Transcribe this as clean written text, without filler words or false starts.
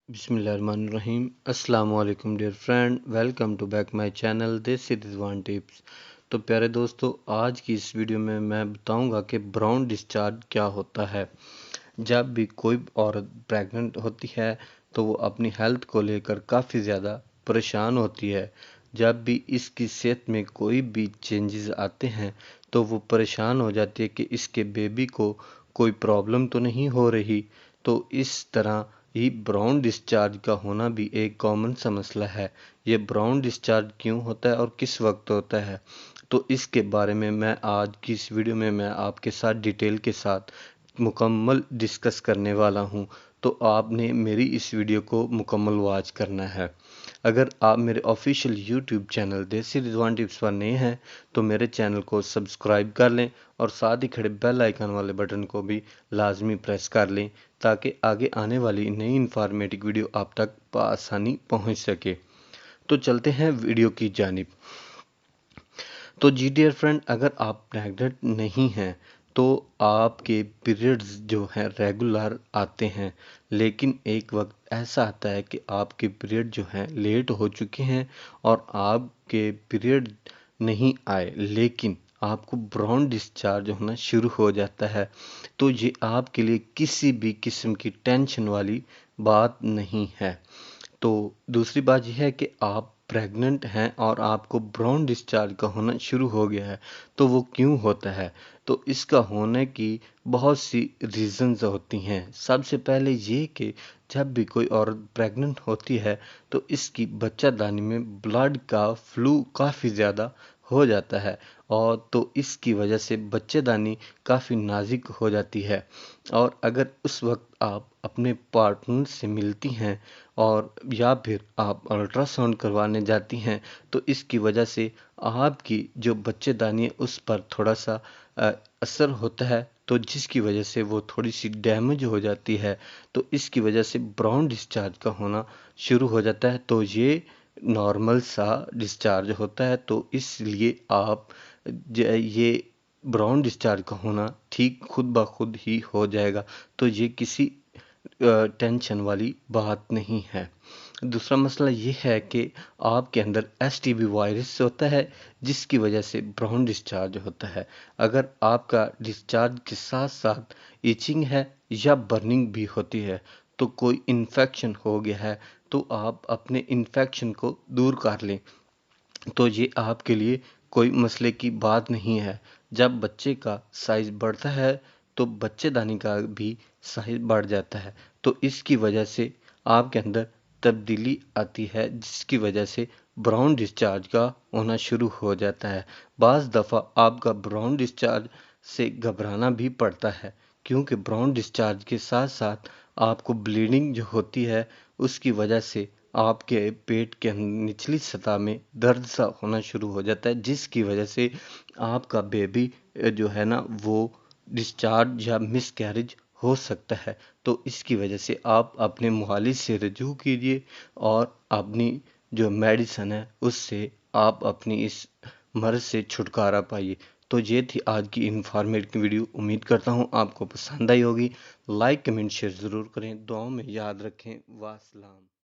बिस्मिल्लाहिर्रहमानिर्रहीम। अस्सलाम वालेकुम dear friend, welcome to back my channel this is Rizwan tips. तो प्यारे दोस्तों, आज की इस वीडियो में मैं बताऊंगा कि ब्राउन डिस्चार्ज क्या होता है। जब भी कोई औरत प्रेग्नेंट होती है तो वो अपनी हेल्थ को लेकर काफ़ी ज़्यादा परेशान होती है। जब भी इसकी सेहत में कोई भी चेंजेस आते हैं तो वो परेशान हो जाती है कि इसके बेबी को कोई प्रॉब्लम तो नहीं हो रही। तो इस तरह ही ब्राउन डिस्चार्ज का होना भी एक कॉमन सा मसला है। ये ब्राउन डिस्चार्ज क्यों होता है और किस वक्त होता है, तो इसके बारे में मैं आज की इस वीडियो में मैं आपके साथ डिटेल के साथ मुकम्मल डिस्कस करने वाला हूँ। तो आपने मेरी इस वीडियो को मुकम्मल वॉच करना है। अगर आप मेरे ऑफिशियल यूट्यूब चैनल देसी रिजवान टिप्स पर नए हैं तो मेरे चैनल को सब्सक्राइब कर लें और साथ ही खड़े बेल आइकन वाले बटन को भी लाजमी प्रेस कर लें ताकि आगे आने वाली नई इन्फॉर्मेटिव वीडियो आप तक आसानी पहुंच सके। तो चलते हैं वीडियो की जानिब। तो जी डियर फ्रेंड, अगर आप प्रेग्नेंट नहीं हैं तो आपके पीरियड्स जो हैं रेगुलर आते हैं, लेकिन एक वक्त ऐसा आता है कि आपके पीरियड जो हैं लेट हो चुके हैं और आपके पीरियड नहीं आए लेकिन आपको ब्राउन डिस्चार्ज होना शुरू हो जाता है। तो ये आपके लिए किसी भी किस्म की टेंशन वाली बात नहीं है। तो दूसरी बात यह है कि आप प्रेग्नेंट हैं और आपको ब्राउन डिस्चार्ज का होना शुरू हो गया है, तो वो क्यों होता है? तो इसका होने की बहुत सी रीजंस होती हैं। सबसे पहले ये कि जब भी कोई औरत प्रेग्नेंट होती है तो इसकी बच्चादानी में ब्लड का फ्लू काफ़ी ज़्यादा हो जाता है और तो इसकी वजह से बच्चेदानी काफ़ी नाजुक हो जाती है। और अगर उस वक्त आप अपने पार्टनर से मिलती हैं और या फिर आप अल्ट्रासाउंड करवाने जाती हैं तो इसकी वजह से आपकी जो बच्चेदानी है उस पर थोड़ा सा असर होता है, तो जिसकी वजह से वो थोड़ी सी डैमेज हो जाती है। तो इसकी वजह से ब्राउन डिस्चार्ज का होना शुरू हो जाता है। तो ये नॉर्मल सा डिस्चार्ज होता है, तो इसलिए आप ये ब्राउन डिस्चार्ज का होना ठीक खुद ब खुद ही हो जाएगा। तो ये किसी टेंशन वाली बात नहीं है। दूसरा मसला ये है कि आपके अंदर एसटीबी वायरस होता है जिसकी वजह से ब्राउन डिस्चार्ज होता है। अगर आपका डिस्चार्ज के साथ साथ इचिंग है या बर्निंग भी होती है तो कोई इन्फेक्शन हो गया है, तो आप अपने इन्फेक्शन को दूर कर लें। तो ये आपके लिए कोई मसले की बात नहीं है। जब बच्चे का साइज बढ़ता है तो बच्चेदानी का भी साइज बढ़ जाता है, तो इसकी वजह से आपके अंदर तब्दीली आती है जिसकी वजह से ब्राउन डिस्चार्ज का होना शुरू हो जाता है। बाज़ दफ़ा आपका ब्राउन डिस्चार्ज से घबराना भी पड़ता है क्योंकि ब्राउन डिस्चार्ज के साथ साथ आपको ब्लीडिंग जो होती है उसकी वजह से आपके पेट के निचली सतह में दर्द सा होना शुरू हो जाता है जिसकी वजह से आपका बेबी जो है ना वो डिस्चार्ज या मिसकैरेज हो सकता है। तो इसकी वजह से आप अपने मुआलिज से रजू कीजिए और अपनी जो मेडिसिन है उससे आप अपनी इस मर्ज से छुटकारा पाइए। तो ये थी आज की इन्फॉर्मेटिव वीडियो। उम्मीद करता हूँ आपको पसंद आई होगी। लाइक कमेंट शेयर ज़रूर करें, दुआओं में याद रखें। वासलाम।